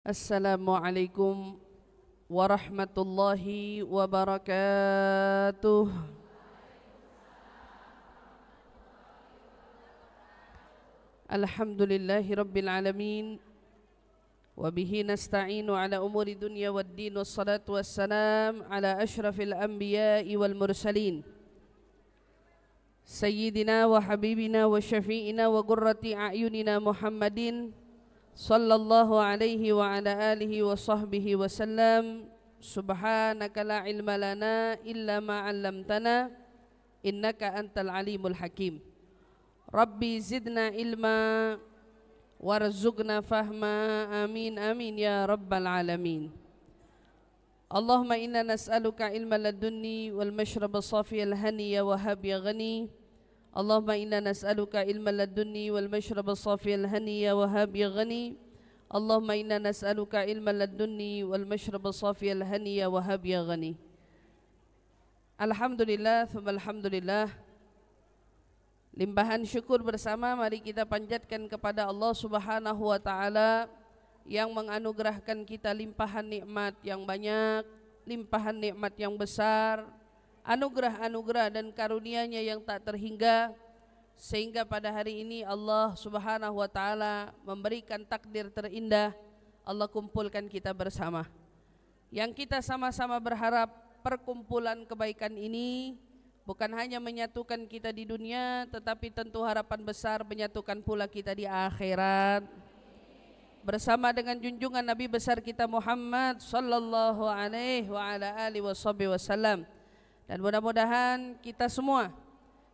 Assalamualaikum warahmatullahi wabarakatuh. Alhamdulillahi rabbil alamin. Wabihi nasta'inu ala umuri dunya waddin. Wassalatu wassalam ala ashrafil anbiya'i wal mursalin, Sayyidina wa habibina wa syafi'ina wa qurrati a'yunina Muhammadin sallallahu alaihi wa ala alihi wa sahbihi wa sallam. Subhanaka la ilma lana illa ma 'allamtana innaka antal alimul hakim. Rabbi zidna ilma warzuqna fahma, amin amin ya rabbal alamin. Allahumma inna nas'aluka ilma ladunni wal mashraba safiyal hani ya wahhab ya ghani. Allahumma inna nas'aluka ilma ladunni wal mashraba safiyal hani ya wahhab ya ghani. Allahumma inna nas'aluka ilma ladunni wal mashraba safiyal hani ya wahhab ya ghani. Alhamdulillah, thumma alhamdulillah. Limpahan syukur bersama mari kita panjatkan kepada Allah Subhanahu wa taala yang menganugerahkan kita limpahan nikmat yang banyak, limpahan nikmat yang besar, anugerah-anugerah dan karunia-Nya yang tak terhingga, sehingga pada hari ini Allah Subhanahu wa taala memberikan takdir terindah. Allah kumpulkan kita bersama. Yang kita sama-sama berharap perkumpulan kebaikan ini bukan hanya menyatukan kita di dunia, tetapi tentu harapan besar menyatukan pula kita di akhirat bersama dengan junjungan Nabi besar kita Muhammad sallallahu alaihi wa ala alihi wasallam. Dan mudah-mudahan kita semua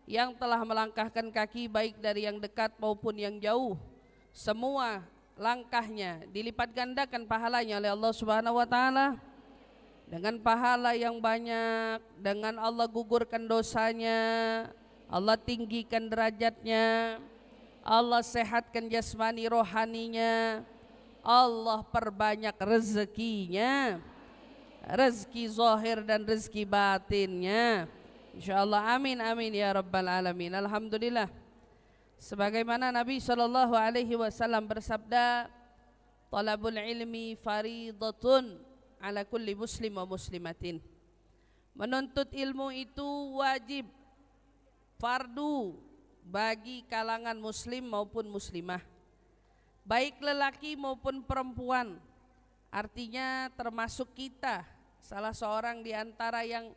yang telah melangkahkan kaki baik dari yang dekat maupun yang jauh, semua langkahnya dilipat gandakan pahalanya oleh Allah Subhanahu wa taala dengan pahala yang banyak, dengan Allah gugurkan dosanya, Allah tinggikan derajatnya, Allah sehatkan jasmani rohaninya, Allah perbanyak rezekinya, rezeki zahir dan rezeki batinnya, insyaallah. Amin amin ya rabbal alamin. Alhamdulillah, sebagaimana Nabi sallallahu alaihi wasallam bersabda, talabul ilmi faridatun ala kulli muslim wa muslimatin. Menuntut ilmu itu wajib, fardu bagi kalangan muslim maupun muslimah, baik lelaki maupun perempuan. Artinya termasuk kita, salah seorang di antara yang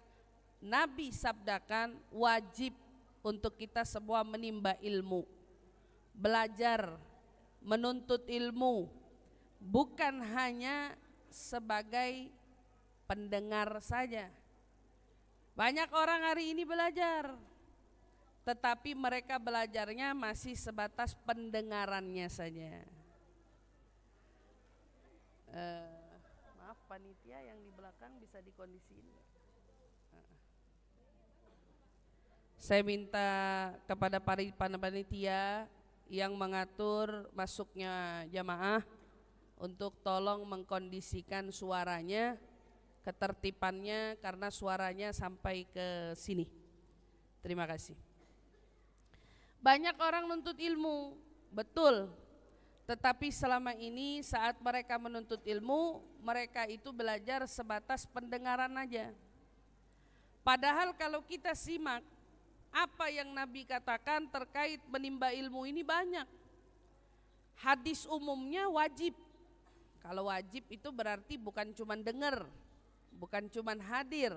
Nabi sabdakan wajib untuk kita semua menimba ilmu, belajar, menuntut ilmu, bukan hanya sebagai pendengar saja. Banyak orang hari ini belajar, tetapi mereka belajarnya masih sebatas pendengarannya saja. Maaf panitia yang di belakang bisa dikondisiin. Saya minta kepada panitia yang mengatur masuknya jamaah untuk tolong mengkondisikan suaranya, ketertibannya, karena suaranya sampai ke sini. Terima kasih. Banyak orang menuntut ilmu, betul. Tetapi selama ini saat mereka menuntut ilmu, mereka itu belajar sebatas pendengaran aja. Padahal kalau kita simak apa yang Nabi katakan terkait menimba ilmu ini banyak. Hadis umumnya wajib. Kalau wajib itu berarti bukan cuma dengar, bukan cuma hadir,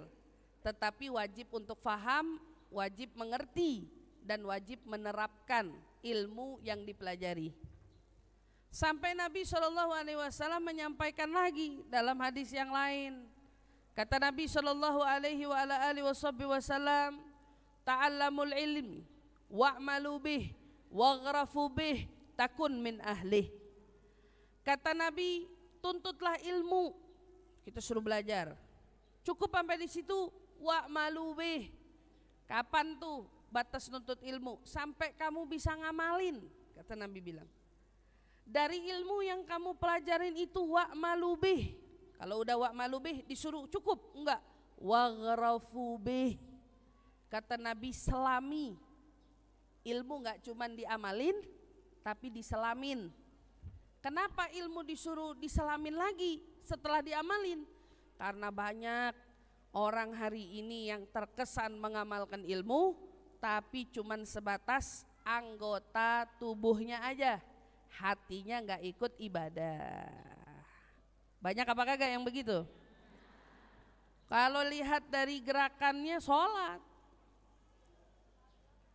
tetapi wajib untuk faham, wajib mengerti, dan wajib menerapkan ilmu yang dipelajari. Sampai Nabi SAW menyampaikan lagi dalam hadis yang lain. Kata Nabi SAW, ta'allamul ilmi wa'malu bih waghrafu bih takun min ahlih. Kata Nabi, tuntutlah ilmu. Kita suruh belajar. Cukup sampai di situ. Wa'malu bih. Kapan tuh batas nuntut ilmu? Sampai kamu bisa ngamalin, kata Nabi bilang. Dari ilmu yang kamu pelajarin itu wa'malu bih. Kalau udah wa'malu bih disuruh cukup? Enggak. Waghrafu bih. Kata Nabi, selami. Ilmu enggak cuman diamalin, tapi diselamin. Kenapa ilmu disuruh diselamin lagi setelah diamalin? Karena banyak orang hari ini yang terkesan mengamalkan ilmu tapi cuman sebatas anggota tubuhnya aja, hatinya nggak ikut ibadah. Banyak apa kagak yang begitu? Kalau lihat dari gerakannya sholat,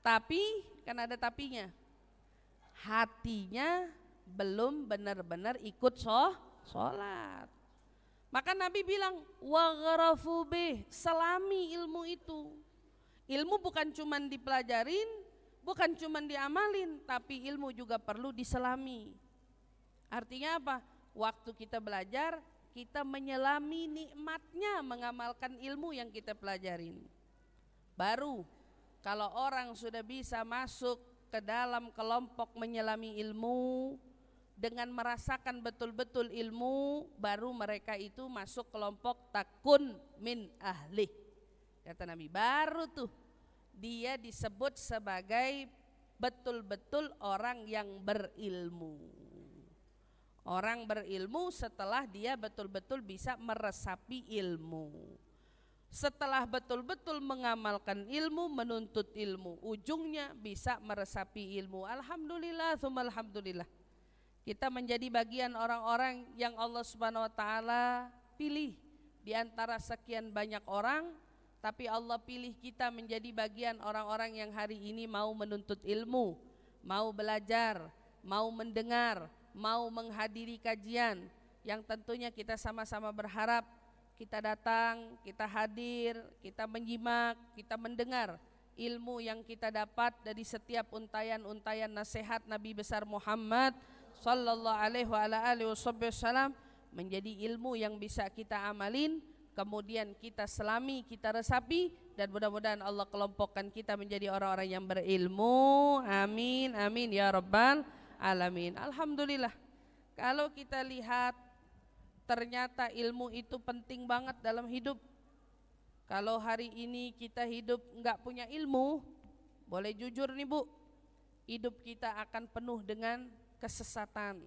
tapi kan ada tapinya, hatinya belum benar-benar ikut sholat. Maka Nabi bilang waghrafu bih, selami ilmu itu. Ilmu bukan cuman dipelajarin, bukan cuman diamalin, tapi ilmu juga perlu diselami. Artinya apa? Waktu kita belajar, kita menyelami nikmatnya mengamalkan ilmu yang kita pelajarin. Baru kalau orang sudah bisa masuk ke dalam kelompok menyelami ilmu dengan merasakan betul-betul ilmu, baru mereka itu masuk kelompok takun min ahli. Kata Nabi, baru tuh dia disebut sebagai betul-betul orang yang berilmu. Orang berilmu setelah dia betul-betul bisa meresapi ilmu. Setelah betul-betul mengamalkan ilmu, menuntut ilmu, ujungnya bisa meresapi ilmu. Alhamdulillah, tsumma alhamdulillah. Kita menjadi bagian orang-orang yang Allah Subhanahu wa taala pilih di antara sekian banyak orang, tapi Allah pilih kita menjadi bagian orang-orang yang hari ini mau menuntut ilmu, mau belajar, mau mendengar, mau menghadiri kajian, yang tentunya kita sama-sama berharap kita datang, kita hadir, kita menyimak, kita mendengar ilmu yang kita dapat dari setiap untayan-untayan nasihat Nabi besar Muhammad sallallahu alaihi wasallam, menjadi ilmu yang bisa kita amalin, kemudian kita selami, kita resapi, dan mudah-mudahan Allah kelompokkan kita menjadi orang-orang yang berilmu. Amin, amin ya rabbal alamin. Alhamdulillah, kalau kita lihat ternyata ilmu itu penting banget dalam hidup. Kalau hari ini kita hidup enggak punya ilmu, boleh jujur nih Bu, hidup kita akan penuh dengan kesesatan.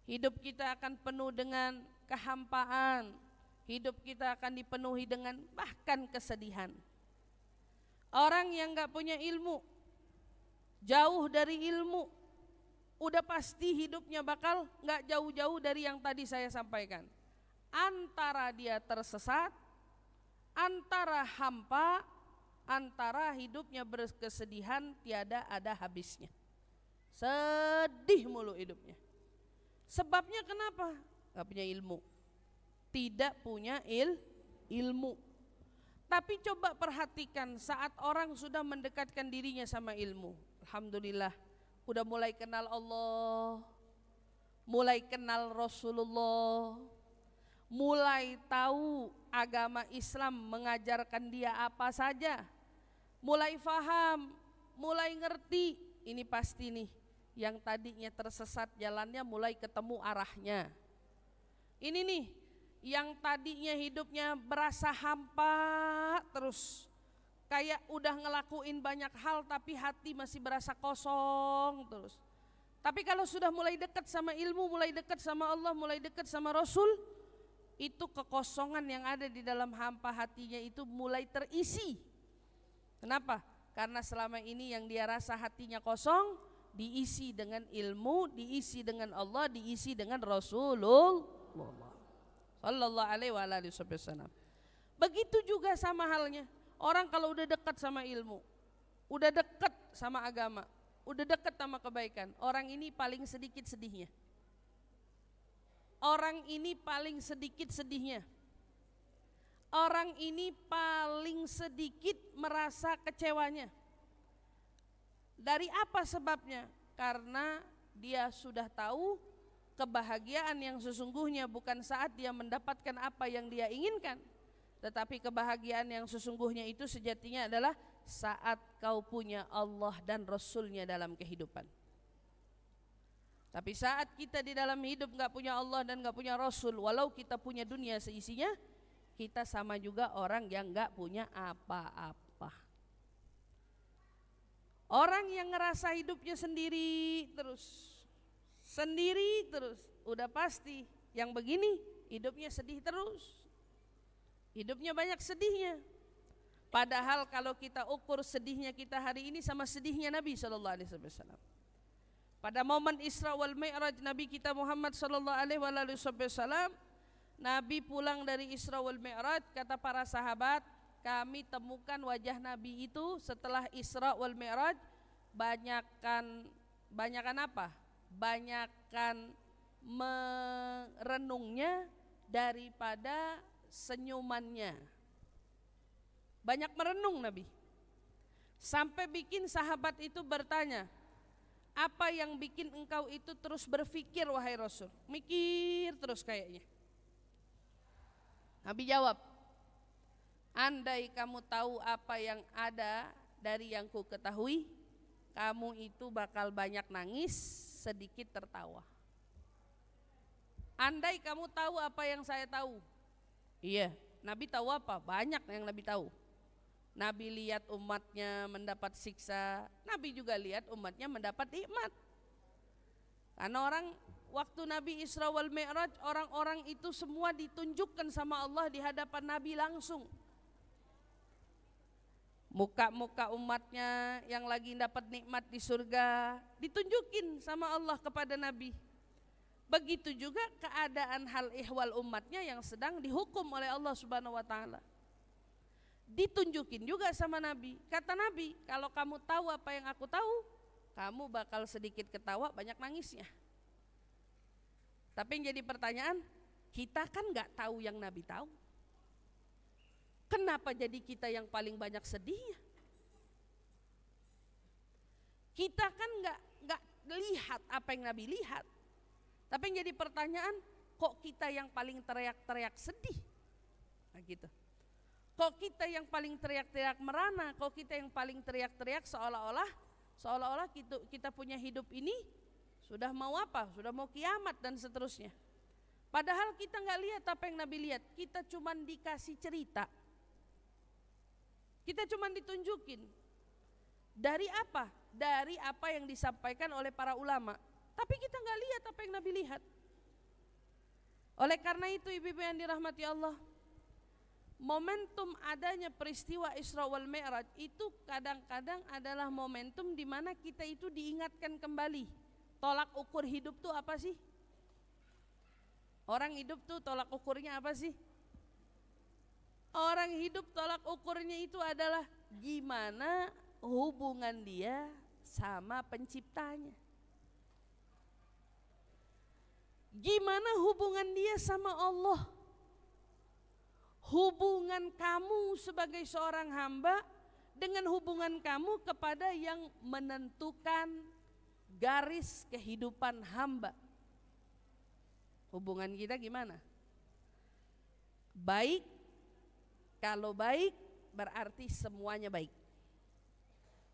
Hidup kita akan penuh dengan kehampaan. Hidup kita akan dipenuhi dengan bahkan kesedihan. Orang yang enggak punya ilmu, jauh dari ilmu, udah pasti hidupnya bakal enggak jauh-jauh dari yang tadi saya sampaikan. Antara dia tersesat, antara hampa, antara hidupnya berkesedihan tiada ada habisnya. Sedih mulu hidupnya. Sebabnya kenapa? Gak punya ilmu. Tidak punya ilmu. Tapi coba perhatikan saat orang sudah mendekatkan dirinya sama ilmu. Alhamdulillah, udah mulai kenal Allah, mulai kenal Rasulullah, mulai tahu agama Islam mengajarkan dia apa saja, mulai faham, mulai ngerti. Ini pasti nih, yang tadinya tersesat jalannya mulai ketemu arahnya. Ini nih, yang tadinya hidupnya berasa hampa terus, kayak udah ngelakuin banyak hal tapi hati masih berasa kosong terus. Tapi kalau sudah mulai dekat sama ilmu, mulai dekat sama Allah, mulai dekat sama Rasul, itu kekosongan yang ada di dalam hampa hatinya itu mulai terisi. Kenapa? Karena selama ini yang dia rasa hatinya kosong, diisi dengan ilmu, diisi dengan Allah, diisi dengan Rasulullah sallallahu alaihi wasallam. Begitu juga sama halnya orang kalau udah dekat sama ilmu, udah dekat sama agama, udah dekat sama kebaikan, orang ini paling sedikit sedihnya. Orang ini paling sedikit sedihnya. Orang ini paling sedikit merasa kecewanya. Dari apa sebabnya? Karena dia sudah tahu kebahagiaan yang sesungguhnya bukan saat dia mendapatkan apa yang dia inginkan, tetapi kebahagiaan yang sesungguhnya itu sejatinya adalah saat kau punya Allah dan Rasulnya dalam kehidupan. Tapi saat kita di dalam hidup gak punya Allah dan gak punya Rasul, walau kita punya dunia seisinya, kita sama juga orang yang gak punya apa-apa. Orang yang ngerasa hidupnya sendiri terus, sendiri terus, udah pasti yang begini hidupnya sedih terus, hidupnya banyak sedihnya. Padahal kalau kita ukur sedihnya kita hari ini sama sedihnya Nabi SAW. Pada momen Isra wal Mi'raj Nabi kita Muhammad SAW, Nabi pulang dari Isra wal Mi'raj, kata para sahabat, kami temukan wajah Nabi itu setelah Isra wal Mi'raj banyakan apa? Banyakan merenungnya daripada senyumannya. Banyak merenung Nabi. Sampai bikin sahabat itu bertanya, apa yang bikin engkau itu terus berpikir wahai Rasul? Mikir terus kayaknya. Nabi jawab, andai kamu tahu apa yang ada dari yang ku ketahui, kamu itu bakal banyak nangis, sedikit tertawa. Andai kamu tahu apa yang saya tahu. Iya, Nabi tahu apa? Banyak yang Nabi tahu. Nabi lihat umatnya mendapat siksa, Nabi juga lihat umatnya mendapat nikmat. Karena waktu Nabi Isra wal Mi'raj, orang-orang itu semua ditunjukkan sama Allah di hadapan Nabi langsung. Muka-muka umatnya yang lagi dapat nikmat di surga ditunjukin sama Allah kepada Nabi. Begitu juga keadaan hal ihwal umatnya yang sedang dihukum oleh Allah Subhanahu wa taala. Ditunjukin juga sama Nabi. Kata Nabi, kalau kamu tahu apa yang aku tahu, kamu bakal sedikit ketawa, banyak nangisnya. Tapi yang jadi pertanyaan, kita kan gak tahu yang Nabi tahu. Kenapa jadi kita yang paling banyak sedihnya? Kita kan gak lihat apa yang Nabi lihat. Tapi yang jadi pertanyaan, kok kita yang paling teriak-teriak sedih? Nah gitu. Kok kita yang paling teriak-teriak merana? Kok kita yang paling teriak-teriak seolah-olah kita punya hidup ini sudah mau apa? Sudah mau kiamat dan seterusnya. Padahal kita nggak lihat apa yang Nabi lihat. Kita cuma dikasih cerita. Kita cuma ditunjukin. Dari apa? Dari apa yang disampaikan oleh para ulama. Tapi kita nggak lihat apa yang Nabi lihat. Oleh karena itu ibu-ibu yang dirahmati Allah, momentum adanya peristiwa Isra wal Mi'raj itu kadang-kadang adalah momentum di mana kita itu diingatkan kembali. Tolak ukur hidup tuh apa sih? Orang hidup tuh tolak ukurnya apa sih? Orang hidup tolak ukurnya itu adalah gimana hubungan dia sama penciptanya. Gimana hubungan dia sama Allah? Hubungan kamu sebagai seorang hamba dengan hubungan kamu kepada yang menentukan garis kehidupan hamba. Hubungan kita gimana? Baik, kalau baik berarti semuanya baik.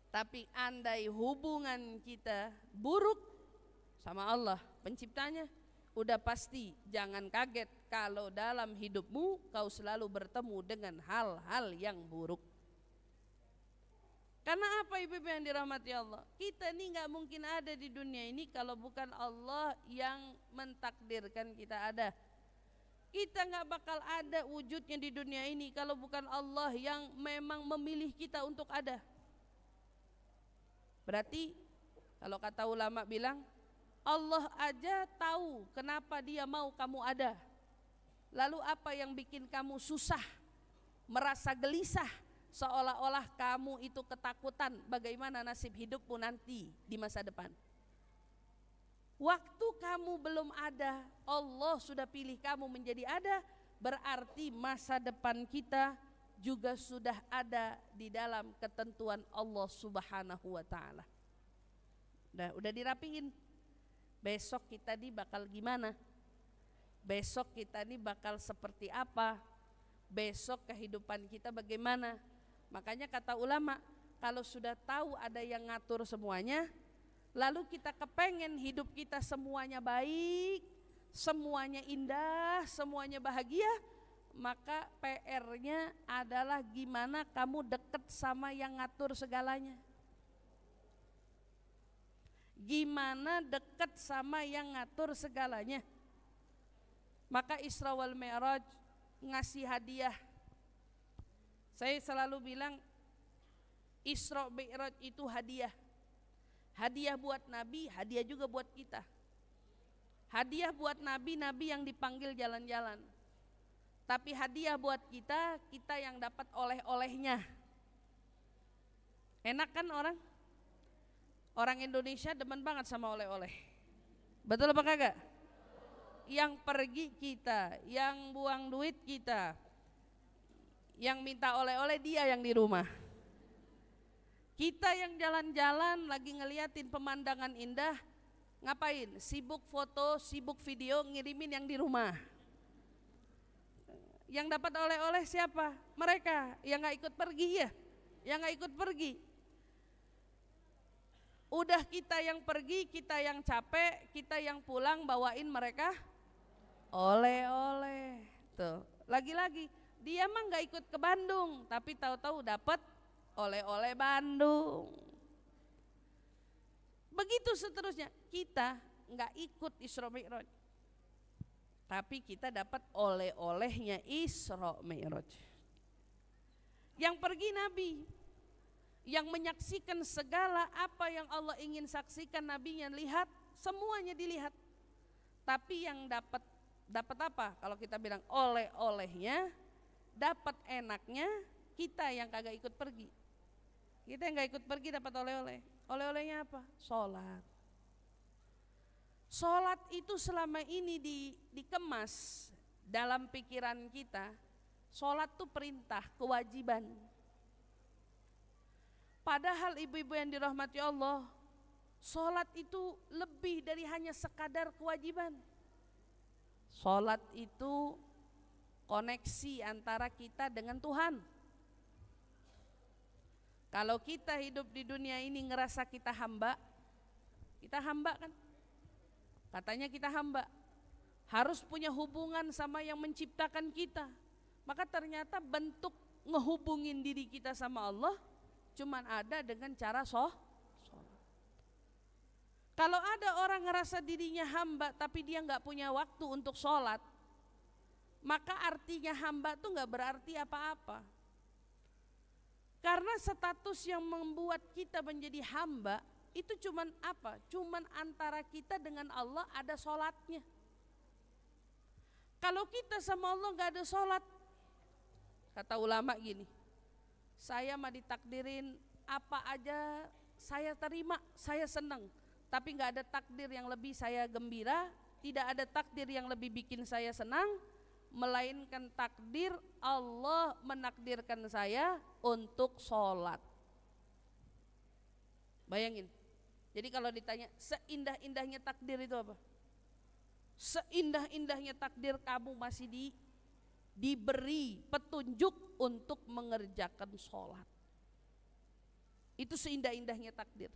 Tapi andai hubungan kita buruk sama Allah penciptanya, udah pasti jangan kaget kalau dalam hidupmu kau selalu bertemu dengan hal-hal yang buruk. Karena apa ibu-ibu yang dirahmati Allah? Kita ini gak mungkin ada di dunia ini kalau bukan Allah yang mentakdirkan kita ada. Kita gak bakal ada wujudnya di dunia ini kalau bukan Allah yang memang memilih kita untuk ada. Berarti kalau kata ulama bilang, Allah aja tahu kenapa dia mau kamu ada. Lalu apa yang bikin kamu susah, merasa gelisah, seolah-olah kamu itu ketakutan bagaimana nasib hidupmu nanti di masa depan. Waktu kamu belum ada, Allah sudah pilih kamu menjadi ada, berarti masa depan kita juga sudah ada di dalam ketentuan Allah Subhanahu wa taala. Udah dirapiin. Besok kita nih bakal gimana? Besok kita nih bakal seperti apa? Besok kehidupan kita bagaimana? Makanya kata ulama, kalau sudah tahu ada yang ngatur semuanya, lalu kita kepengen hidup kita semuanya baik, semuanya indah, semuanya bahagia, maka PR-nya adalah gimana kamu deket sama yang ngatur segalanya. Gimana deket dekat sama yang ngatur segalanya. Maka Isra wal Mi'raj ngasih hadiah. Saya selalu bilang Isra Mi'raj itu hadiah. Hadiah buat Nabi, hadiah juga buat kita. Hadiah buat Nabi yang dipanggil jalan-jalan. Tapi hadiah buat kita, kita yang dapat oleh-olehnya. Enak kan orang? Orang Indonesia demen banget sama oleh-oleh. Betul apa kagak? Yang pergi kita, yang buang duit kita, yang minta oleh-oleh dia yang di rumah. Kita yang jalan-jalan lagi ngeliatin pemandangan indah, ngapain? Sibuk foto, sibuk video, ngirimin yang di rumah. Yang dapat oleh-oleh siapa? Mereka yang gak ikut pergi ya, yang gak ikut pergi. Udah kita yang pergi, kita yang capek, kita yang pulang bawain mereka oleh-oleh. Tuh, lagi-lagi dia mah gak ikut ke Bandung, tapi tahu-tahu dapat oleh-oleh Bandung. Begitu seterusnya, kita nggak ikut Isra Mi'raj, tapi kita dapat oleh-olehnya Isra Mi'raj. Yang pergi Nabi, yang menyaksikan segala apa yang Allah ingin saksikan, Nabinya lihat, semuanya dilihat. Tapi yang dapat apa? Kalau kita bilang oleh-olehnya, dapat enaknya, kita yang kagak ikut pergi. Kita yang gak ikut pergi dapat oleh-oleh. Oleh-olehnya apa? Sholat. Sholat itu selama ini dikemas dalam pikiran kita. Sholat itu perintah, kewajiban. Padahal ibu-ibu yang dirahmati Allah, sholat itu lebih dari hanya sekadar kewajiban. Sholat itu koneksi antara kita dengan Tuhan. Kalau kita hidup di dunia ini ngerasa kita hamba kan? Katanya kita hamba, harus punya hubungan sama yang menciptakan kita. Maka ternyata bentuk ngehubungin diri kita sama Allah cuman ada dengan cara sholat. Kalau ada orang ngerasa dirinya hamba tapi dia gak punya waktu untuk sholat, maka artinya hamba tuh gak berarti apa-apa. Karena status yang membuat kita menjadi hamba itu cuman apa? Cuman antara kita dengan Allah ada sholatnya. Kalau kita sama Allah gak ada sholat, kata ulama gini, saya mah ditakdirin apa aja saya terima, saya senang. Tapi gak ada takdir yang lebih saya gembira, tidak ada takdir yang lebih bikin saya senang, melainkan takdir Allah menakdirkan saya untuk sholat. Bayangin, jadi kalau ditanya seindah-indahnya takdir itu apa? Seindah-indahnya takdir kamu masih diberi petunjuk untuk mengerjakan sholat. Itu seindah-indahnya takdir.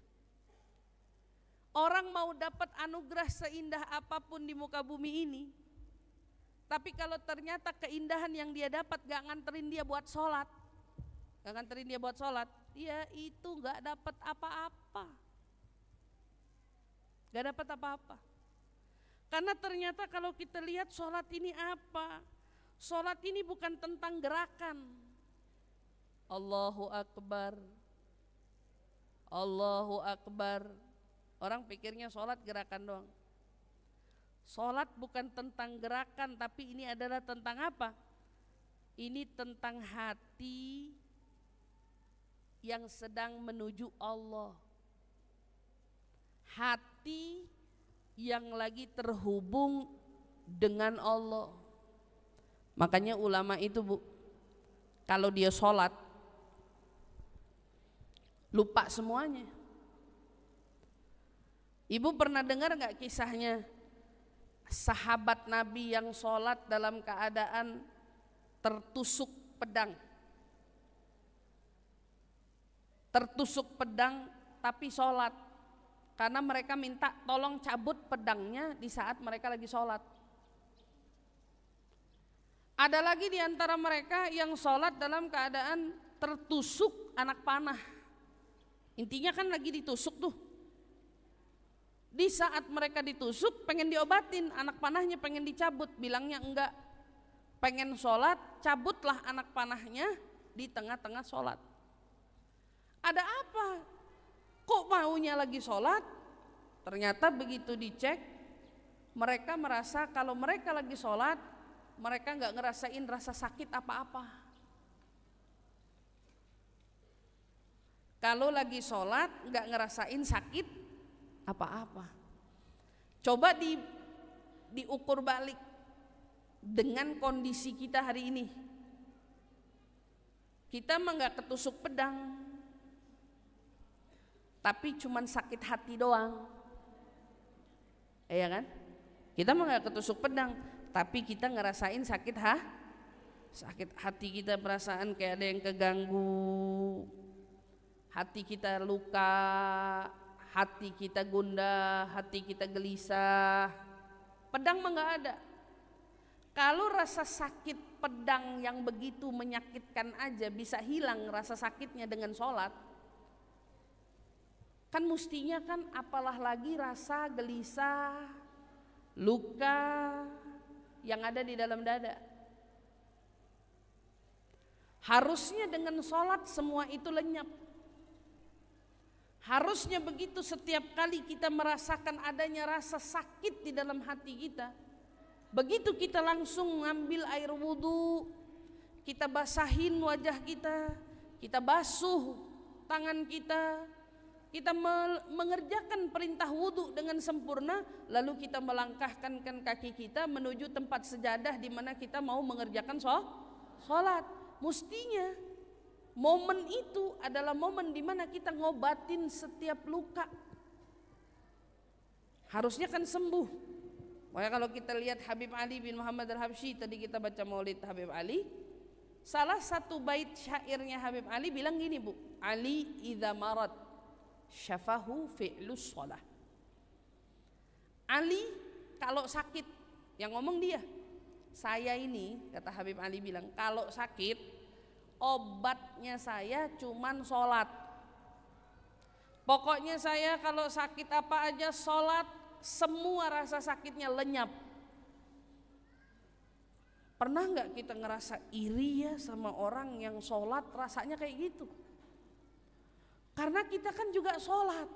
Orang mau dapat anugerah seindah apapun di muka bumi ini, tapi kalau ternyata keindahan yang dia dapat gak nganterin dia buat sholat, dia itu gak dapat apa-apa. Gak dapat apa-apa. Karena ternyata kalau kita lihat sholat ini apa? Sholat ini bukan tentang gerakan. Allahu Akbar, Allahu Akbar. Orang pikirnya sholat gerakan doang. Sholat bukan tentang gerakan, tapi ini adalah tentang apa? Ini tentang hati yang sedang menuju Allah. Hati yang lagi terhubung dengan Allah. Makanya ulama itu kalau dia sholat lupa semuanya. Ibu pernah dengar gak kisahnya sahabat Nabi yang sholat dalam keadaan tertusuk pedang? Tertusuk pedang tapi sholat, karena mereka minta tolong cabut pedangnya di saat mereka lagi sholat. Ada lagi di antara mereka yang sholat dalam keadaan tertusuk anak panah. Intinya kan lagi ditusuk tuh. Di saat mereka ditusuk pengen diobatin, anak panahnya pengen dicabut, bilangnya enggak. Pengen sholat, cabutlah anak panahnya di tengah-tengah sholat. Ada apa? Kok maunya lagi sholat? Ternyata begitu dicek, mereka merasa kalau mereka lagi sholat, mereka enggak ngerasain rasa sakit apa-apa. Kalau lagi sholat enggak ngerasain sakit apa-apa. Coba diukur balik dengan kondisi kita hari ini. Kita mah nggak ketusuk pedang, tapi cuman sakit hati doang, ya kan? Kita mah nggak ketusuk pedang, tapi kita ngerasain sakit hati kita, perasaan kayak ada yang keganggu, hati kita luka, hati kita gundah, hati kita gelisah. Pedang mah nggak ada. Kalau rasa sakit pedang yang begitu menyakitkan aja bisa hilang rasa sakitnya dengan sholat, kan mestinya kan apalah lagi rasa gelisah, luka yang ada di dalam dada. Harusnya dengan sholat semua itu lenyap. Harusnya begitu setiap kali kita merasakan adanya rasa sakit di dalam hati kita, begitu kita langsung ngambil air wudhu, kita basahin wajah kita basuh tangan kita mengerjakan perintah wudhu dengan sempurna, lalu kita melangkahkan kaki kita menuju tempat sejadah di mana kita mau mengerjakan sholat. Mestinya momen itu adalah momen di mana kita ngobatin setiap luka. Harusnya kan sembuh. Makanya kalau kita lihat Habib Ali bin Muhammad al-Habsyi, tadi kita baca maulid Habib Ali, salah satu bait syairnya Habib Ali bilang gini, Bu, Ali idza marad syafahu fi'lus shalah. Ali kalau sakit, yang ngomong dia. Saya ini, kata Habib Ali bilang, kalau sakit obatnya saya cuman sholat. Pokoknya saya kalau sakit apa aja sholat, semua rasa sakitnya lenyap. Pernah nggak kita ngerasa iri ya sama orang yang sholat rasanya kayak gitu? Karena kita kan juga sholat,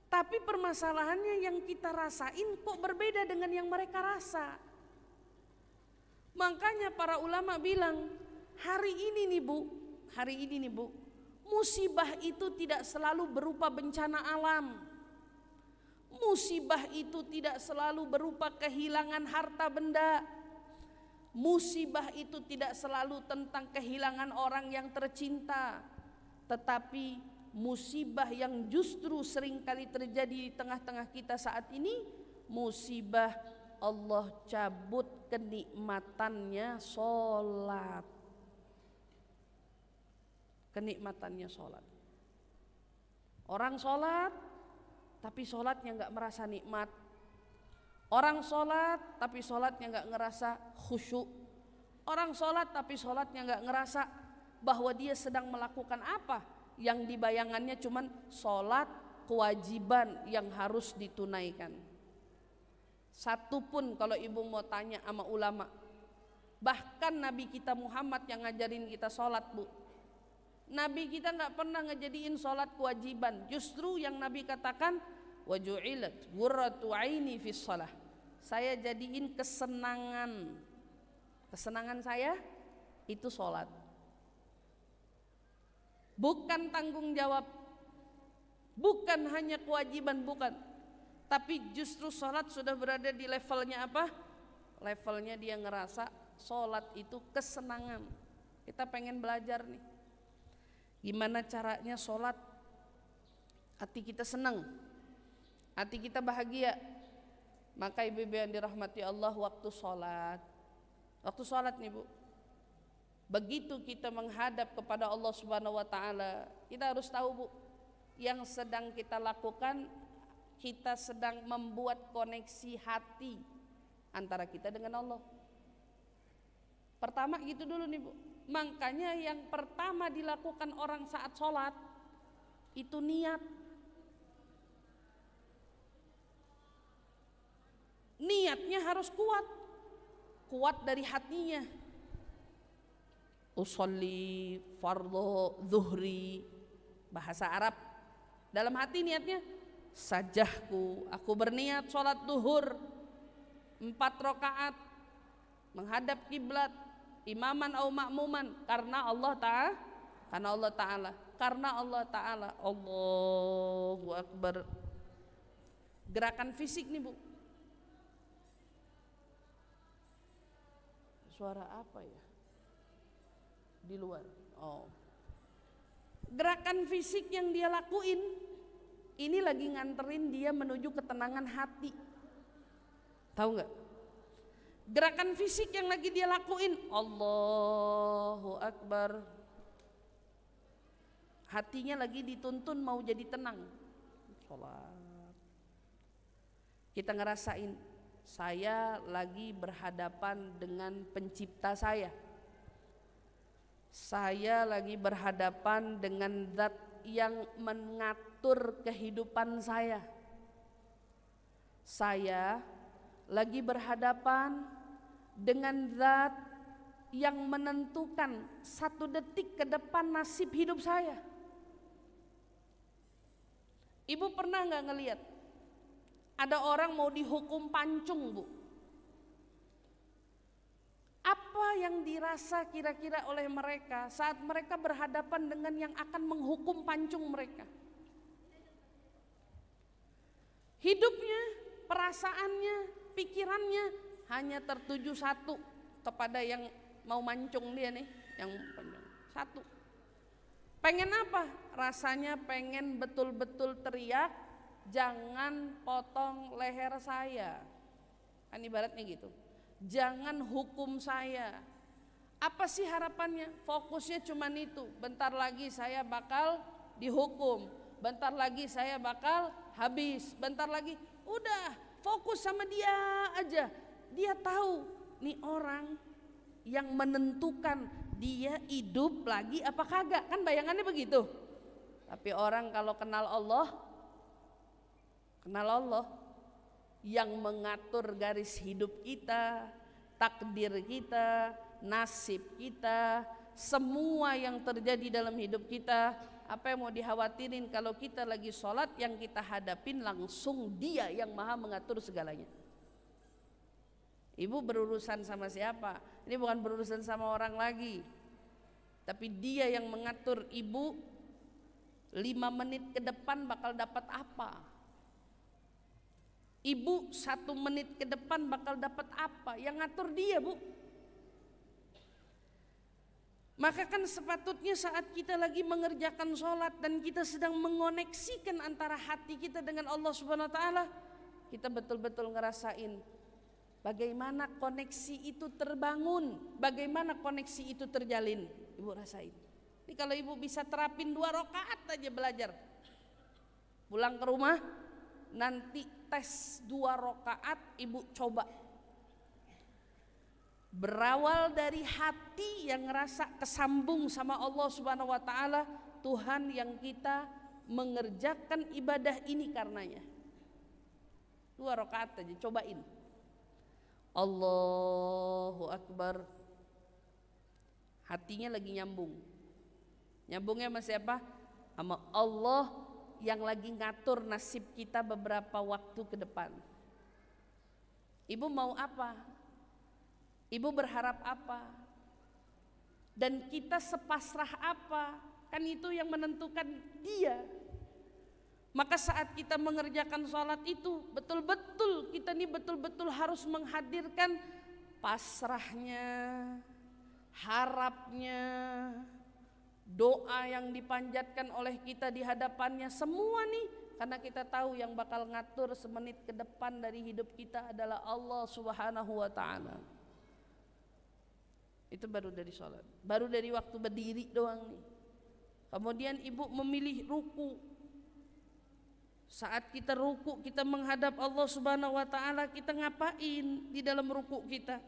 tapi permasalahannya yang kita rasain kok berbeda dengan yang mereka rasa. Makanya para ulama bilang, hari ini nih Bu, musibah itu tidak selalu berupa bencana alam. Musibah itu tidak selalu berupa kehilangan harta benda. Musibah itu tidak selalu tentang kehilangan orang yang tercinta. Tetapi musibah yang justru seringkali terjadi di tengah-tengah kita saat ini, musibah Allah cabut kenikmatannya sholat. Kenikmatannya sholat. Orang sholat tapi sholatnya gak merasa nikmat. Orang sholat tapi sholatnya gak ngerasa khusyuk. Orang sholat tapi sholatnya gak ngerasa bahwa dia sedang melakukan apa yang dibayangannya cuman sholat kewajiban yang harus ditunaikan. Satu pun kalau ibu mau tanya sama ulama, bahkan Nabi kita Muhammad yang ngajarin kita sholat, Bu, Nabi kita gak pernah ngejadiin sholat kewajiban. Justru yang Nabi katakan, wa ju'ilat qurratu aini fis shalah. Saya jadiin kesenangan saya itu sholat. Bukan tanggung jawab, bukan hanya kewajiban, bukan. Tapi justru sholat sudah berada di levelnya apa? Levelnya dia ngerasa sholat itu kesenangan. Kita pengen belajar nih, gimana caranya sholat hati kita senang, hati kita bahagia. Maka ibu-ibu yang dirahmati Allah, waktu sholat nih Bu, begitu kita menghadap kepada Allah Subhanahu wa Ta'ala, kita harus tahu Bu, yang sedang kita lakukan, kita sedang membuat koneksi hati antara kita dengan Allah. Pertama gitu dulu nih Bu. Makanya yang pertama dilakukan orang saat sholat itu niat. Niatnya harus kuat, kuat dari hatinya. Usolli fardhu zuhri, bahasa Arab. Dalam hati niatnya sajahku, aku berniat sholat duhur 4 rakaat menghadap kiblat, imaman atau makmuman, karena Allah Ta'ala, Allahu Akbar. Gerakan fisik nih Bu. Suara apa ya di luar? Oh, gerakan fisik yang dia lakuin ini lagi nganterin dia menuju ketenangan hati. Tahu nggak? Gerakan fisik yang lagi dia lakuin, Allahu Akbar. Hatinya lagi dituntun mau jadi tenang. Sholat. Kita ngerasain, saya lagi berhadapan dengan pencipta saya. Saya lagi berhadapan dengan zat yang mengatur kehidupan saya. Saya lagi berhadapan dengan zat yang menentukan 1 detik ke depan nasib hidup saya. Ibu pernah nggak ngelihat ada orang mau dihukum pancung, Bu? Apa yang dirasa kira-kira oleh mereka saat mereka berhadapan dengan yang akan menghukum pancung mereka? Hidupnya, perasaannya, pikirannya hanya tertuju satu, kepada yang mau mancung dia nih, yang satu. Pengen apa? Rasanya pengen betul-betul teriak, jangan potong leher saya. Kan ibaratnya gitu. Jangan hukum saya. Apa sih harapannya? Fokusnya cuma itu. Bentar lagi saya bakal dihukum. Bentar lagi saya bakal habis. Bentar lagi. Udah, fokus sama dia aja. Dia tahu nih orang yang menentukan dia hidup lagi apa kagak. Kan bayangannya begitu. Tapi orang kalau kenal Allah yang mengatur garis hidup kita, takdir kita, nasib kita, semua yang terjadi dalam hidup kita. Apa yang mau dikhawatirin kalau kita lagi sholat, yang kita hadapin langsung dia yang maha mengatur segalanya. Ibu berurusan sama siapa? Ini bukan berurusan sama orang lagi, tapi dia yang mengatur ibu 5 menit ke depan bakal dapat apa. Ibu 1 menit ke depan bakal dapat apa, yang ngatur dia, Bu. Maka kan sepatutnya saat kita lagi mengerjakan sholat dan kita sedang mengoneksikan antara hati kita dengan Allah Subhanahu Wa Taala, kita betul-betul ngerasain bagaimana koneksi itu terbangun, bagaimana koneksi itu terjalin. Ibu rasain. Ini kalau ibu bisa terapin 2 rakaat aja belajar, pulang ke rumah nanti tes 2 rakaat ibu coba. Berawal dari hati yang ngerasa kesambung sama Allah Subhanahu Wa Taala, Tuhan yang kita mengerjakan ibadah ini karenanya. 2 rakaat aja cobain. Allahu Akbar. Hatinya lagi nyambung. Nyambungnya sama siapa? Sama Allah yang lagi ngatur nasib kita beberapa waktu ke depan. Ibu mau apa? Ibu berharap apa? Dan kita sepasrah apa? Kan itu yang menentukan dia. Maka saat kita mengerjakan sholat itu betul-betul kita nih betul-betul harus menghadirkan pasrahnya, harapnya, doa yang dipanjatkan oleh kita di hadapannya, semua nih karena kita tahu yang bakal ngatur semenit ke depan dari hidup kita adalah Allah Subhanahu Wa Taala. Itu baru dari sholat, baru dari waktu berdiri doang nih. Kemudian ibu memilih ruku. Saat kita ruku, kita menghadap Allah Subhanahu Wa Taala, kita ngapain di dalam ruku kita?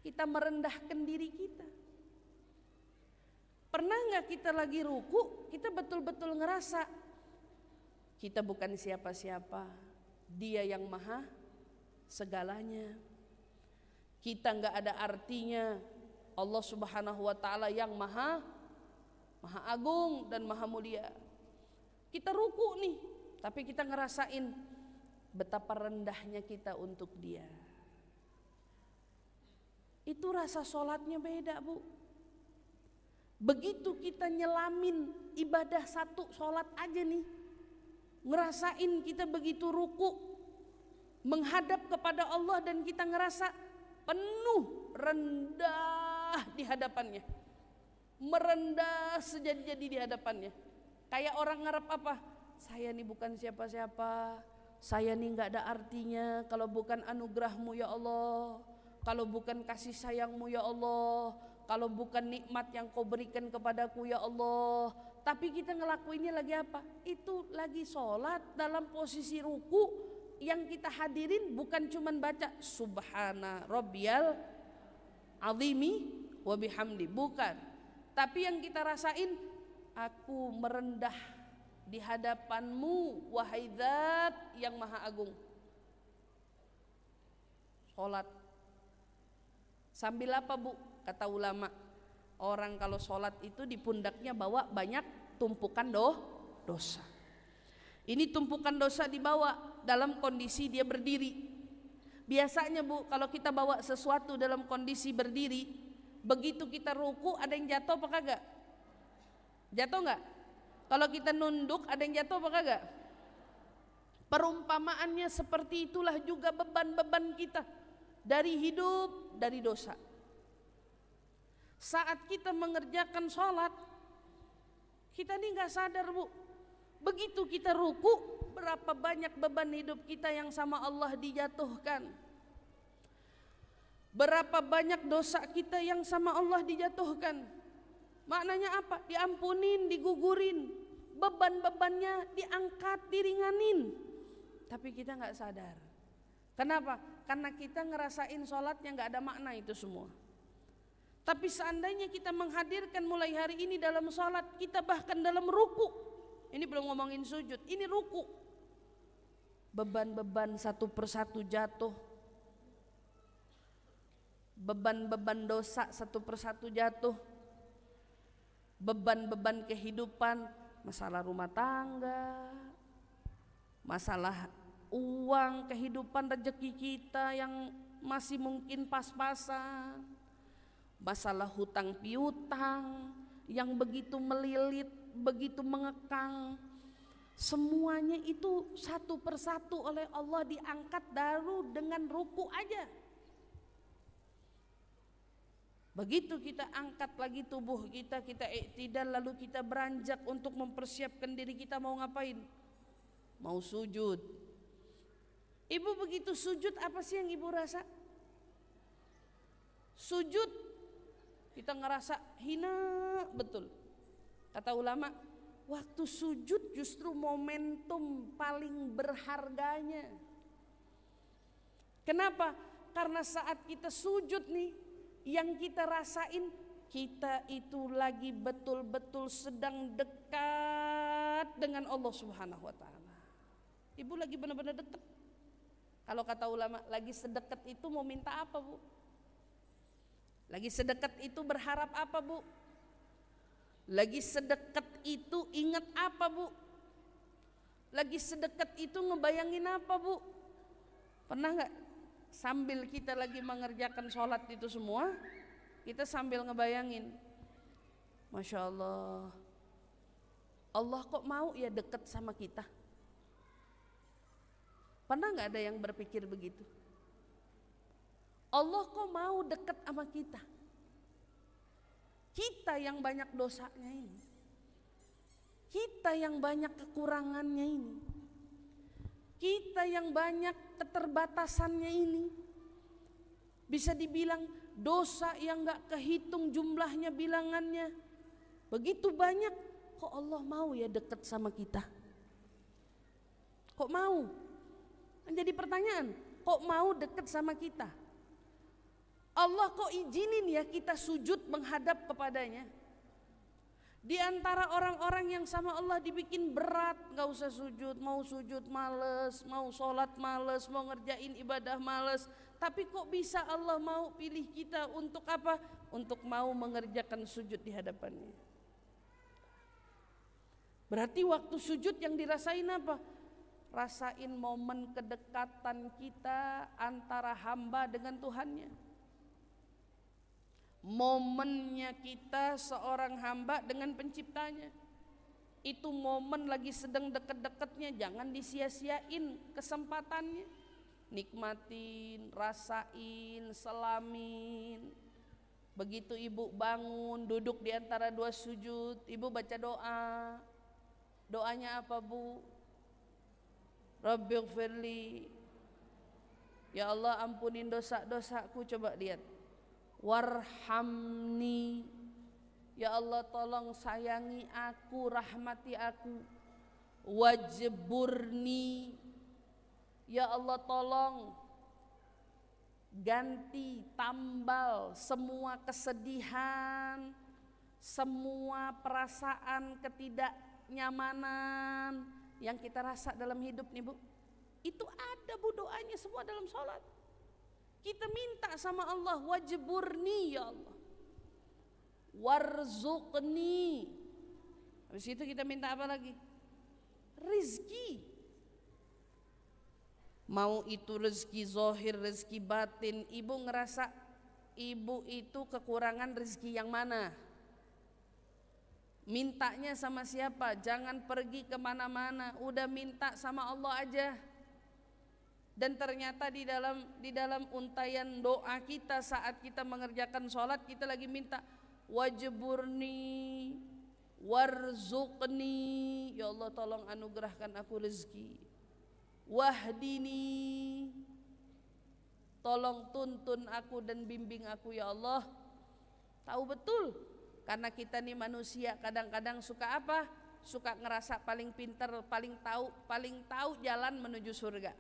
Kita merendahkan diri kita. Pernah nggak kita lagi ruku, kita betul-betul ngerasa kita bukan siapa-siapa, Dia yang maha segalanya. Kita nggak ada artinya. Allah Subhanahu wa Ta'ala yang maha agung dan maha mulia. Kita ruku nih, tapi kita ngerasain betapa rendahnya kita untuk Dia. Itu rasa sholatnya beda, Bu. Begitu kita nyelamin ibadah satu sholat aja nih, ngerasain kita begitu ruku menghadap kepada Allah dan kita ngerasa penuh rendah di hadapannya, merendah sejadi-jadi di hadapannya. Kayak orang ngarep apa? Saya nih bukan siapa-siapa, saya nih gak ada artinya kalau bukan anugerah-Mu ya Allah, kalau bukan kasih sayang-Mu ya Allah, kalau bukan nikmat yang Kau berikan kepadaku ya Allah. Tapi kita ngelakuinnya lagi apa? Itu lagi sholat dalam posisi ruku. Yang kita hadirin bukan cuman baca Subhana Rabbiyal Azimi wa bihamdi, bukan. Tapi yang kita rasain, aku merendah di hadapan-Mu wahai Zat yang maha agung. Sholat sambil apa, Bu? Kata ulama, orang kalau sholat itu di pundaknya bawa banyak tumpukan dosa. Ini tumpukan dosa dibawa dalam kondisi dia berdiri. Biasanya, Bu, kalau kita bawa sesuatu dalam kondisi berdiri, begitu kita ruku ada yang jatuh apa kagak? Jatuh nggak? Kalau kita nunduk ada yang jatuh apa kagak? Perumpamaannya seperti itulah juga beban-beban kita dari hidup, dari dosa. Saat kita mengerjakan sholat, kita ini nggak sadar, Bu. Begitu kita ruku, berapa banyak beban hidup kita yang sama Allah dijatuhkan. Berapa banyak dosa kita yang sama Allah dijatuhkan. Maknanya apa? Diampunin, digugurin. Beban-bebannya diangkat, diringanin. Tapi kita nggak sadar. Kenapa? Karena kita ngerasain sholatnya nggak ada makna itu semua. Tapi seandainya kita menghadirkan mulai hari ini dalam sholat, kita bahkan dalam ruku, ini belum ngomongin sujud, ini ruku, beban-beban satu persatu jatuh, beban-beban dosa satu persatu jatuh, beban-beban kehidupan, masalah rumah tangga, masalah uang, kehidupan rezeki kita yang masih mungkin pas-pasan, masalah hutang piutang yang begitu melilit, begitu mengekang. Semuanya itu satu persatu oleh Allah diangkat baru dengan ruku aja. Begitu kita angkat lagi tubuh kita, kita iktidal, lalu kita beranjak untuk mempersiapkan diri kita mau ngapain? Mau sujud. Ibu begitu sujud apa sih yang ibu rasa? Sujud kita ngerasa hina betul. Kata ulama, waktu sujud justru momentum paling berharganya. Kenapa? Karena saat kita sujud nih, yang kita rasain, kita itu lagi betul-betul sedang dekat dengan Allah Subhanahu wa Ta'ala. Ibu lagi benar-benar dekat. Kalau kata ulama, lagi sedekat itu mau minta apa, Bu? Lagi sedekat itu berharap apa, Bu? Lagi sedekat itu ingat apa, Bu? Lagi sedekat itu ngebayangin apa, Bu? Pernah gak sambil kita lagi mengerjakan sholat itu semua, kita sambil ngebayangin, Masya Allah, Allah kok mau ya dekat sama kita? Pernah gak ada yang berpikir begitu? Allah kok mau dekat sama kita? Kita yang banyak dosanya ini, kita yang banyak kekurangannya ini, kita yang banyak keterbatasannya ini, bisa dibilang dosa yang gak kehitung jumlahnya, bilangannya begitu banyak. Kok Allah mau ya dekat sama kita? Kok mau? Jadi pertanyaan, kok mau dekat sama kita? Allah kok izinin ya kita sujud menghadap kepadanya? Di antara orang-orang yang sama Allah dibikin berat, gak usah sujud males, mau sholat males, mau ngerjain ibadah males. Tapi kok bisa Allah mau pilih kita untuk apa? Untuk mau mengerjakan sujud di hadapannya. Berarti waktu sujud yang dirasain apa? Rasain momen kedekatan kita antara hamba dengan Tuhannya. Momennya kita seorang hamba dengan penciptanya. Itu momen lagi sedang deket-deketnya, jangan disia-siain kesempatannya. Nikmatin, rasain, selamin. Begitu ibu bangun, duduk di antara dua sujud, ibu baca doa. Doanya apa, Bu? Rabbighfirli, ya Allah ampunin dosa-dosaku. Coba lihat. Warhamni, ya Allah tolong sayangi aku, rahmati aku. Wajburni, ya Allah tolong ganti, tambal semua kesedihan, semua perasaan ketidaknyamanan yang kita rasa dalam hidup nih, Bu. Itu ada, Bu, doanya semua dalam sholat. Kita minta sama Allah, wajburni ya Allah, warzuqni. Habis itu kita minta apa lagi? Rizki. Mau itu rezeki zahir, rezeki batin. Ibu ngerasa ibu itu kekurangan rezeki yang mana? Mintanya sama siapa? Jangan pergi kemana-mana, udah minta sama Allah aja. Dan ternyata di dalam untayan doa kita saat kita mengerjakan sholat, kita lagi minta wajburni warzuqni, ya Allah tolong anugerahkan aku rezeki. Wahdini, tolong tuntun aku dan bimbing aku ya Allah. Tahu betul, karena kita nih manusia kadang-kadang suka apa? Suka ngerasa paling pintar, paling tahu jalan menuju surga.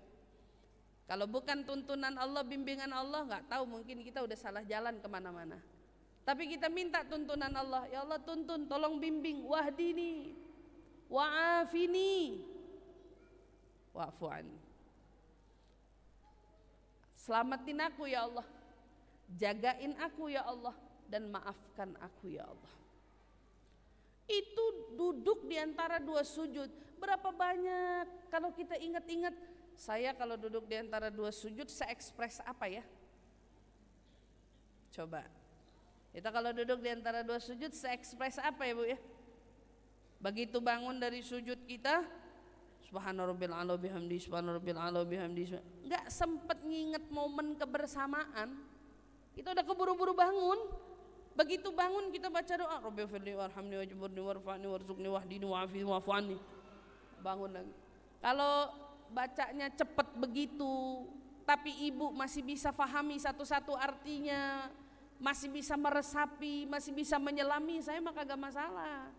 Kalau bukan tuntunan Allah, bimbingan Allah, nggak tahu, mungkin kita udah salah jalan kemana-mana. Tapi kita minta tuntunan Allah, ya Allah tuntun, tolong bimbing, wahdini, wa'afini, wa'fu'an. Selamatin aku ya Allah, jagain aku ya Allah, dan maafkan aku ya Allah. Itu duduk di antara dua sujud. Berapa banyak kalau kita ingat-ingat, saya kalau duduk di antara dua sujud, saya ekspres apa ya? Coba. Kita kalau duduk di antara dua sujud, saya ekspres apa ya, Bu ya? Begitu bangun dari sujud kita, subhanarabbil a'la bihamdi, subhanarabbil a'la bihamdi. Enggak sempet nginget momen kebersamaan. Kita udah keburu-buru bangun. Begitu bangun kita baca doa, Rabbighfirli warhamni wajburni warfa'ni warzuqni wahdini wa'afini wa'fu'anni. Bangun lagi. Kalau bacanya cepet begitu, tapi ibu masih bisa fahami satu-satu artinya, masih bisa meresapi, masih bisa menyelami, saya mah kagak masalah.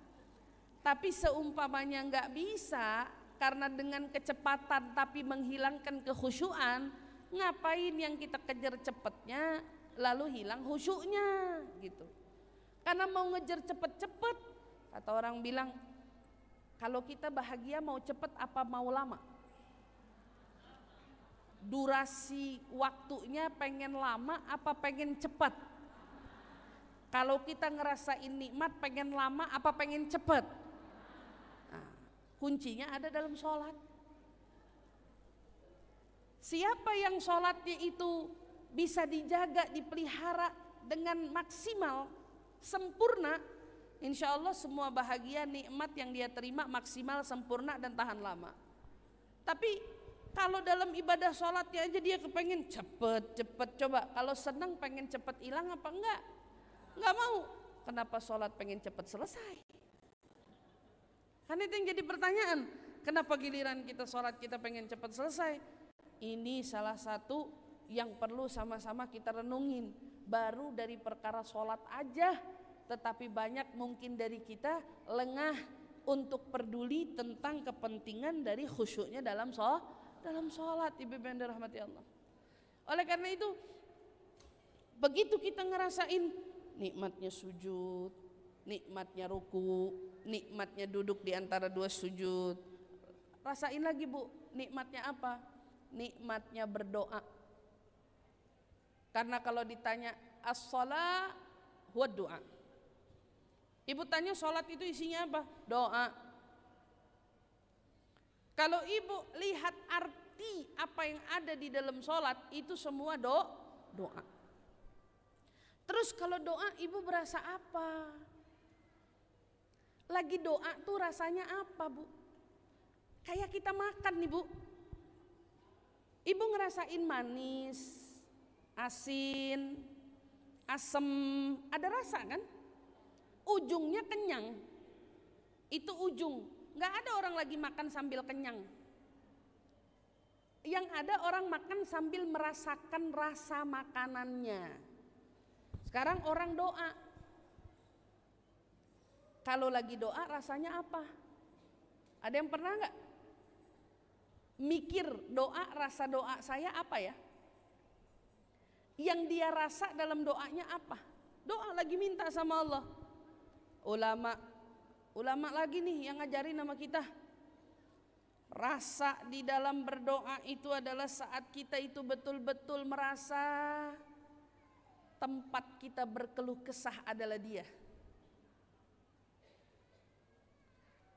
Tapi seumpamanya nggak bisa karena dengan kecepatan tapi menghilangkan kekhusyuan, ngapain yang kita kejar cepetnya lalu hilang khusyuknya gitu. Karena mau ngejar cepet-cepet, kata orang bilang, kalau kita bahagia mau cepet apa mau lama? Durasi waktunya pengen lama apa pengen cepat? Kalau kita ngerasain nikmat pengen lama apa pengen cepat? Nah, kuncinya ada dalam sholat. Siapa yang sholatnya itu bisa dijaga, dipelihara dengan maksimal, sempurna, insya Allah semua bahagia nikmat yang dia terima maksimal, sempurna dan tahan lama. Tapi kalau dalam ibadah sholatnya aja dia kepengen cepet, coba kalau senang pengen cepet hilang apa enggak? Enggak mau. Kenapa sholat pengen cepet selesai? Kan itu yang jadi pertanyaan. Kenapa giliran kita sholat kita pengen cepet selesai? Ini salah satu yang perlu sama-sama kita renungin. Baru dari perkara sholat aja, tetapi banyak mungkin dari kita lengah untuk peduli tentang kepentingan dari khusyuknya dalam sholat, ibu yang dirahmati Allah. Oleh karena itu, begitu kita ngerasain nikmatnya sujud, nikmatnya ruku, nikmatnya duduk di antara dua sujud. Rasain lagi Bu, nikmatnya apa? Nikmatnya berdoa. Karena kalau ditanya as-shalah huwa doa. Ibu tanya sholat itu isinya apa? Doa. Kalau ibu lihat arti apa yang ada di dalam sholat, itu semua doa. Terus kalau doa ibu berasa apa? Lagi doa tuh rasanya apa Bu? Kayak kita makan nih Bu. Ibu ngerasain manis, asin, asem, ada rasa kan? Ujungnya kenyang. Itu ujung. Gak ada orang lagi makan sambil kenyang. Yang ada orang makan sambil merasakan rasa makanannya. Sekarang orang doa. Kalau lagi doa rasanya apa? Ada yang pernah gak mikir doa, rasa doa saya apa ya? Yang dia rasa dalam doanya apa? Doa lagi minta sama Allah. Ulama lagi nih yang ngajarin nama kita. Rasa di dalam berdoa itu adalah saat kita itu betul-betul merasa tempat kita berkeluh kesah adalah Dia.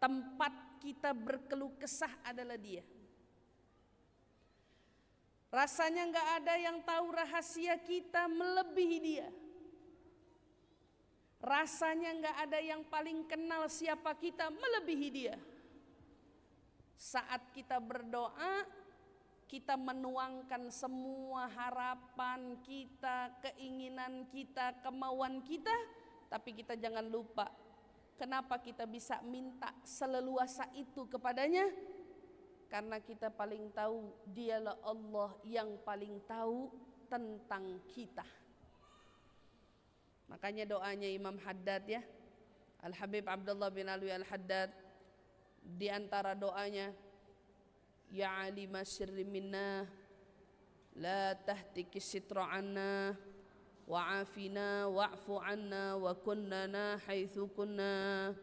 Tempat kita berkeluh kesah adalah Dia. Rasanya gak ada yang tahu rahasia kita melebihi Dia. Rasanya gak ada yang paling kenal siapa kita melebihi Dia. Saat kita berdoa, kita menuangkan semua harapan kita, keinginan kita, kemauan kita. Tapi kita jangan lupa, kenapa kita bisa minta seleluasa itu kepadanya? Karena kita paling tahu Dialah Allah yang paling tahu tentang kita. Makanya doanya Imam Haddad ya, Al-Habib Abdullah bin Alwi Al-Haddad, di antara doanya, Ya alima sirri minna, la tahtiki sitra anna, wa'afina wa'fu anna, wa kunnana haitsu kunna.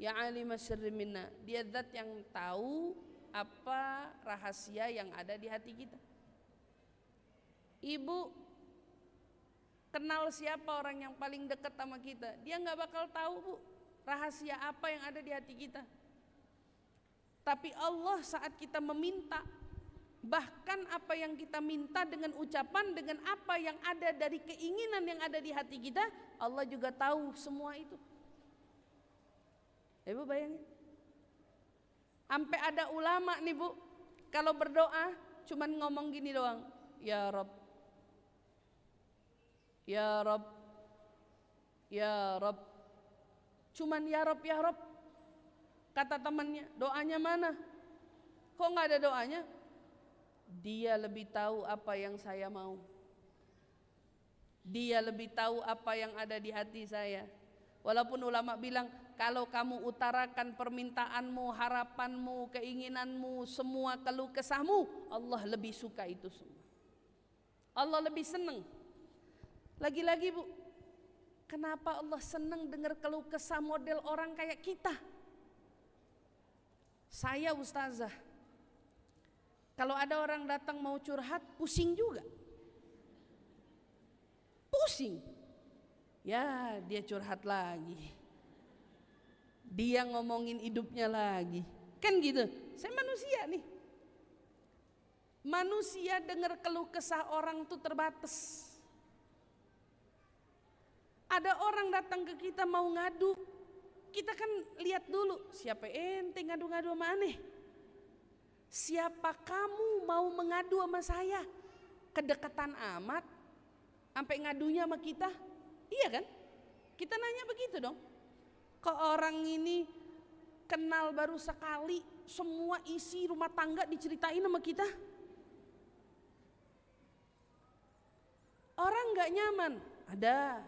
Ya alima sirri minna, Dia zat yang tahu apa rahasia yang ada di hati kita. Ibu kenal siapa orang yang paling dekat sama kita, dia gak bakal tahu Bu rahasia apa yang ada di hati kita. Tapi Allah saat kita meminta, bahkan apa yang kita minta dengan ucapan, dengan apa yang ada dari keinginan yang ada di hati kita, Allah juga tahu semua itu. Ibu bayangin, sampai ada ulama nih Bu, kalau berdoa cuman ngomong gini doang, Ya Rabb, Ya Rabb, Ya Rabb. Cuman Ya Rabb, Ya Rabb. Kata temannya, doanya mana? Kok gak ada doanya? Dia lebih tahu apa yang saya mau. Dia lebih tahu apa yang ada di hati saya. Walaupun ulama bilang, kalau kamu utarakan permintaanmu, harapanmu, keinginanmu, semua keluh kesahmu, Allah lebih suka itu semua. Allah lebih senang. Lagi-lagi Bu, kenapa Allah senang dengar keluh kesah model orang kayak kita? Saya ustazah, kalau ada orang datang mau curhat, pusing juga. Pusing. Ya, dia curhat lagi. Dia ngomongin hidupnya lagi. Kan gitu. Saya manusia nih. Manusia dengar keluh kesah orang tuh terbatas. Ada orang datang ke kita mau ngadu, kita kan lihat dulu, siapa ente ngadu-ngadu sama aneh? Siapa kamu mau mengadu sama saya? Kedekatan amat, sampai ngadunya sama kita? Iya kan? Kita nanya begitu dong. Kok orang ini kenal baru sekali, semua isi rumah tangga diceritain sama kita? Orang gak nyaman? Ada.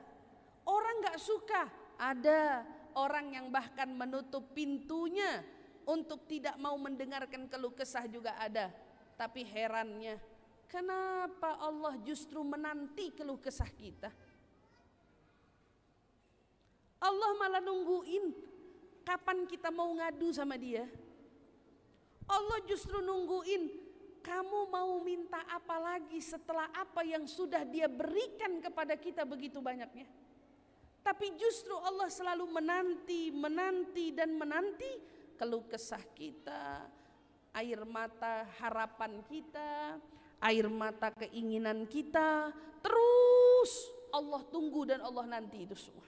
Orang gak suka? Ada. Orang yang bahkan menutup pintunya untuk tidak mau mendengarkan keluh kesah juga ada. Tapi herannya, kenapa Allah justru menanti keluh kesah kita? Allah Allah malah nungguin kapan kita mau ngadu sama dia. Allah justru nungguin kamu mau minta apa lagi setelah apa yang sudah dia berikan kepada kita begitu banyaknya. Tapi justru Allah selalu menanti dan menanti keluh kesah kita, air mata harapan kita, air mata keinginan kita, terus Allah tunggu dan Allah nanti itu semua.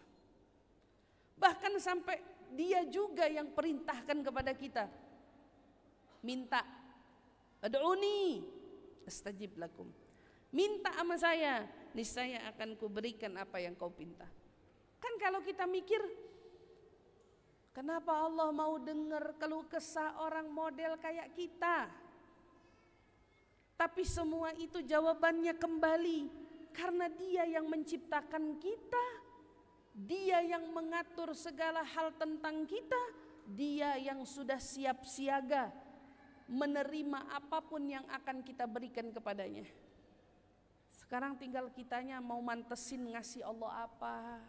Bahkan sampai dia juga yang perintahkan kepada kita, minta, ad'uni astajib lakum, minta sama saya, niscaya akan kuberikan apa yang kau pinta. Kan kalau kita mikir, kenapa Allah mau dengar keluh kesah orang model kayak kita? Tapi semua itu jawabannya kembali karena Dia yang menciptakan kita, Dia yang mengatur segala hal tentang kita, Dia yang sudah siap siaga menerima apapun yang akan kita berikan kepadanya. Sekarang tinggal kitanya mau mantesin ngasih Allah apa,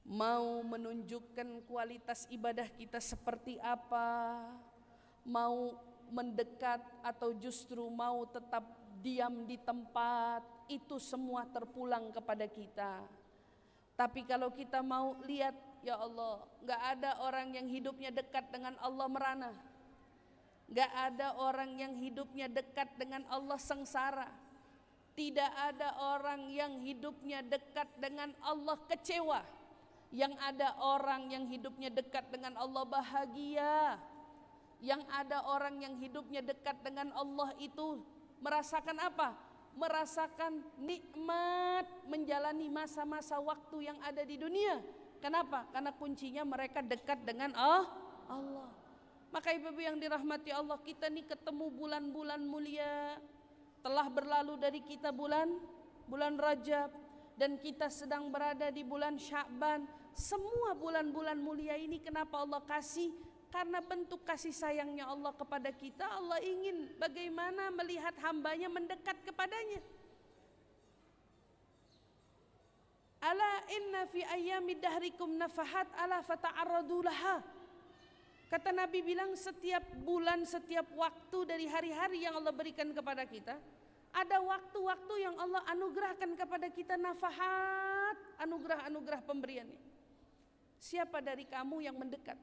mau menunjukkan kualitas ibadah kita seperti apa, mau mendekat atau justru mau tetap diam di tempat, itu semua terpulang kepada kita. Tapi kalau kita mau lihat, ya Allah, gak ada orang yang hidupnya dekat dengan Allah merana, gak ada orang yang hidupnya dekat dengan Allah sengsara, tidak ada orang yang hidupnya dekat dengan Allah kecewa. Yang ada orang yang hidupnya dekat dengan Allah bahagia. Yang ada orang yang hidupnya dekat dengan Allah itu merasakan apa? Merasakan nikmat menjalani masa-masa waktu yang ada di dunia. Kenapa? Karena kuncinya mereka dekat dengan Allah. Maka ibu-ibu yang dirahmati Allah, kita nih ketemu bulan-bulan mulia. Telah berlalu dari kita bulan Rajab, dan kita sedang berada di bulan Sya'ban. Semua bulan-bulan mulia ini kenapa Allah kasih? Karena bentuk kasih sayangnya Allah kepada kita. Allah ingin bagaimana melihat hambanya mendekat kepadanya. Ala inna fi ayyami dahrikum nafahat ala fata'arradu laha. Kata Nabi bilang, setiap bulan, setiap waktu dari hari-hari yang Allah berikan kepada kita, ada waktu-waktu yang Allah anugerahkan kepada kita nafahat, anugerah-anugerah pemberiannya. Siapa dari kamu yang mendekat?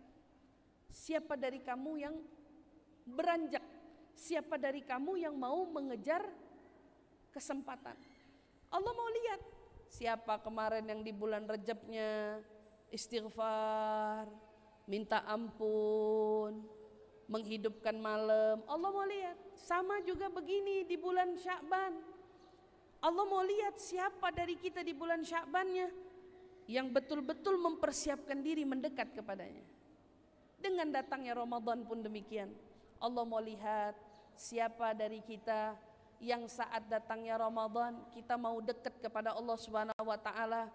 Siapa dari kamu yang beranjak? Siapa dari kamu yang mau mengejar kesempatan? Allah mau lihat siapa kemarin yang di bulan Rajabnya istighfar, minta ampun, menghidupkan malam. Allah mau lihat. Sama juga begini di bulan Sya'ban. Allah mau lihat siapa dari kita di bulan Sya'bannya yang betul-betul mempersiapkan diri mendekat kepadanya. Dengan datangnya Ramadan pun demikian. Allah mau lihat siapa dari kita yang saat datangnya Ramadan kita mau dekat kepada Allah Subhanahu wa taala.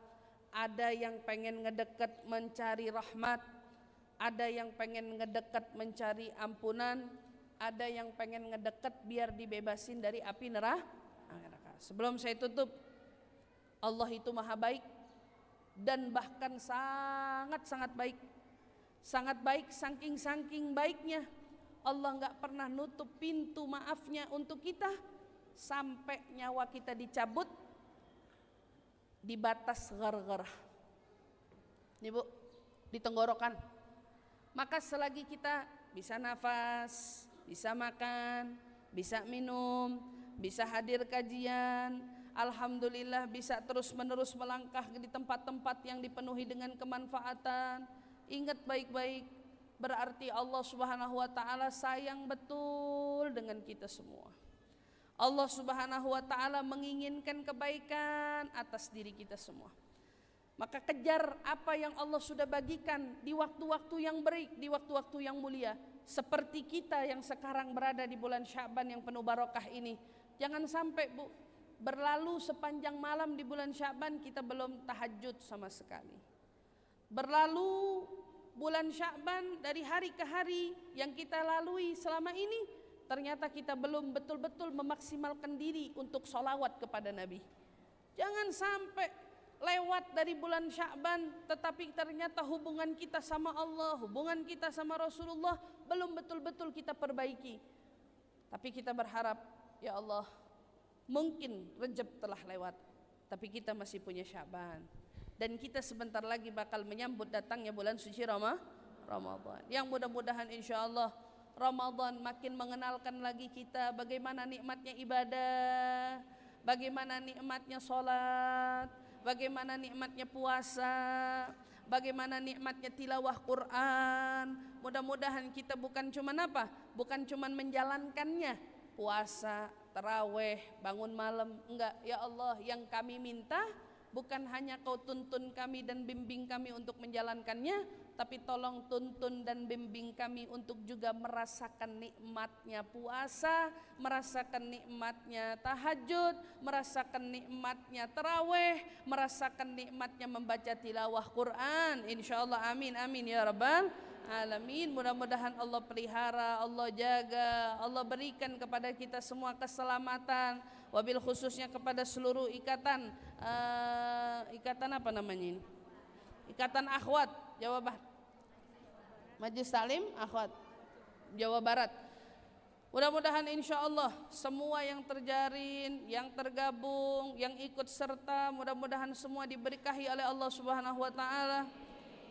Ada yang pengen ngedekat mencari rahmat, ada yang pengen ngedekat mencari ampunan, ada yang pengen ngedekat biar dibebasin dari api neraka. Sebelum saya tutup, Allah itu maha baik dan bahkan sangat-sangat baik. Sangat baik, saking baiknya Allah gak pernah nutup pintu maafnya untuk kita sampai nyawa kita dicabut di batas gargarah. Nih Bu, di tenggorokan. Maka selagi kita bisa nafas, bisa makan, bisa minum, bisa hadir kajian, alhamdulillah bisa terus-menerus melangkah di tempat-tempat yang dipenuhi dengan kemanfaatan. Ingat baik-baik, berarti Allah Subhanahu wa taala sayang betul dengan kita semua. Allah Subhanahu wa taala menginginkan kebaikan atas diri kita semua. Maka kejar apa yang Allah sudah bagikan di waktu-waktu yang baik, di waktu-waktu yang mulia. Seperti kita yang sekarang berada di bulan Sya'ban yang penuh barokah ini. Jangan sampai Bu, berlalu sepanjang malam di bulan Sya'ban kita belum tahajud sama sekali. Berlalu bulan Sya'ban dari hari ke hari yang kita lalui selama ini, ternyata kita belum betul-betul memaksimalkan diri untuk sholawat kepada Nabi. Jangan sampai lewat lewat dari bulan Sya'ban, tetapi ternyata hubungan kita sama Allah, hubungan kita sama Rasulullah belum betul-betul kita perbaiki. Tapi kita berharap, ya Allah, mungkin Rajab telah lewat, tapi kita masih punya Sya'ban, dan kita sebentar lagi bakal menyambut datangnya bulan suci Ramadan. Yang mudah-mudahan insyaallah Ramadan makin mengenalkan lagi kita bagaimana nikmatnya ibadah, bagaimana nikmatnya sholat, bagaimana nikmatnya puasa, bagaimana nikmatnya tilawah Quran. Mudah-mudahan kita bukan cuman apa? Bukan cuman menjalankannya, puasa, taraweh, bangun malam, enggak. Ya Allah, yang kami minta bukan hanya Kau tuntun kami dan bimbing kami untuk menjalankannya, tapi tolong tuntun dan bimbing kami untuk juga merasakan nikmatnya puasa, merasakan nikmatnya tahajud, merasakan nikmatnya taraweh, merasakan nikmatnya membaca tilawah Quran. InsyaAllah, amin amin ya rabbal alamin. Mudah-mudahan Allah pelihara, Allah jaga, Allah berikan kepada kita semua keselamatan, wabil khususnya kepada seluruh ikatan apa namanya ini, ikatan akhwat Jawa Barat, Majelis Taklim Akhwat Jawa Barat. Mudah-mudahan insya Allah semua yang terjaring, yang tergabung, yang ikut serta, mudah-mudahan semua diberkahi oleh Allah Subhanahu wa taala,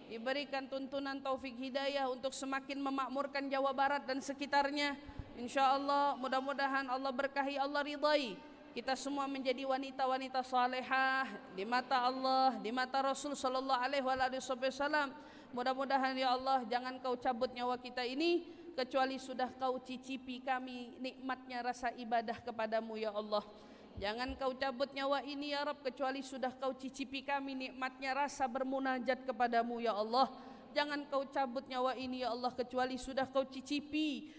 diberikan tuntunan taufik hidayah untuk semakin memakmurkan Jawa Barat dan sekitarnya. Insya Allah mudah-mudahan Allah berkahi, Allah ridai kita semua menjadi wanita-wanita salehah di mata Allah, di mata Rasul sallallahu alaihi wasallam. Mudah-mudahan ya Allah jangan Kau cabut nyawa kita ini kecuali sudah Kau cicipi kami nikmatnya rasa ibadah kepadamu ya Allah. Jangan Kau cabut nyawa ini ya Rabb kecuali sudah Kau cicipi kami nikmatnya rasa bermunajat kepadamu ya Allah. Jangan Kau cabut nyawa ini ya Allah kecuali sudah Kau cicipi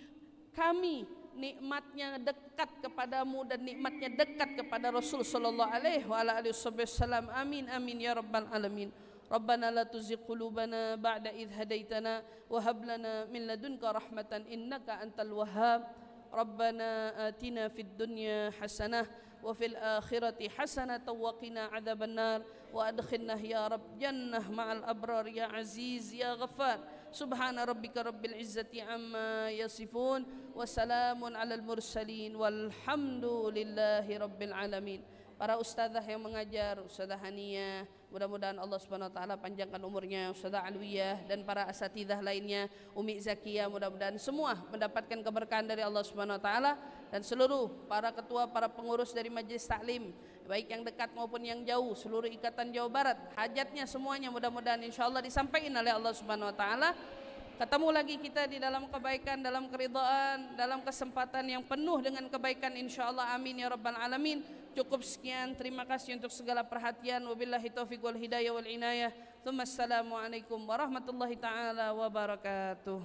kami nikmatnya dekat kepadamu dan nikmatnya dekat kepada Rasul sallallahu alaihi wasallam. Amin amin ya rabbal alamin. Rabbana la tuzigh qulubana ba'da idh hadaitana wa hab lana min ladunka rahmatan innaka antal wahhab. Rabbana atina fid dunya hasanah wa fil akhirati hasanah wa qina adzabannar wa adkhilna ya rabb jannah ma'al abrar ya aziz ya ghaffar. Subhana rabbika rabbil izzati amma yasifun wa salamun alal mursalin walhamdulillahi rabbil alamin. Para ustazah yang mengajar, Ustazah Haniyah, mudah-mudahan Allah Subhanahu wa taala panjangkan umurnya, Ustazah Alwiyah dan para asatidzah lainnya, Umi Zakiyah, mudah-mudahan semua mendapatkan keberkahan dari Allah Subhanahu wa taala, dan seluruh para ketua, para pengurus dari Majelis Taklim, baik yang dekat maupun yang jauh, seluruh ikatan Jawa Barat, hajatnya semuanya mudah-mudahan insyaallah disampaikan oleh Allah Subhanahu wa taala. Ketemu lagi kita di dalam kebaikan, dalam keridhaan, dalam kesempatan yang penuh dengan kebaikan insyaallah, amin ya rabbal alamin. Cukup sekian, terima kasih untuk segala perhatian. Wabillahi taufiq wal hidayah wal inayah. Assalamualaikum warahmatullahi taala wabarakatuh.